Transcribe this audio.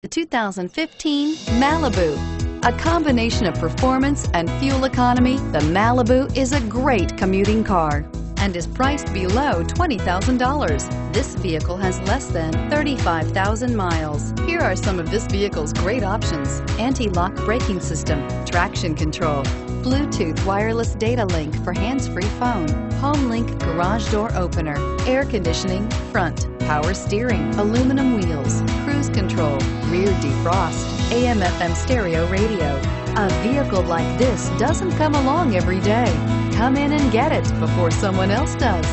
The 2015 Malibu. A combination of performance and fuel economy, the Malibu is a great commuting car and is priced below $20,000. This vehicle has less than 35,000 miles. Here are some of this vehicle's great options: anti-lock braking system, traction control, Bluetooth wireless data link for hands-free phone, HomeLink garage door opener, air conditioning, front, power steering, aluminum wheels, cruise control, rear defrost, AM/FM stereo radio. A vehicle like this doesn't come along every day. Come in and get it before someone else does.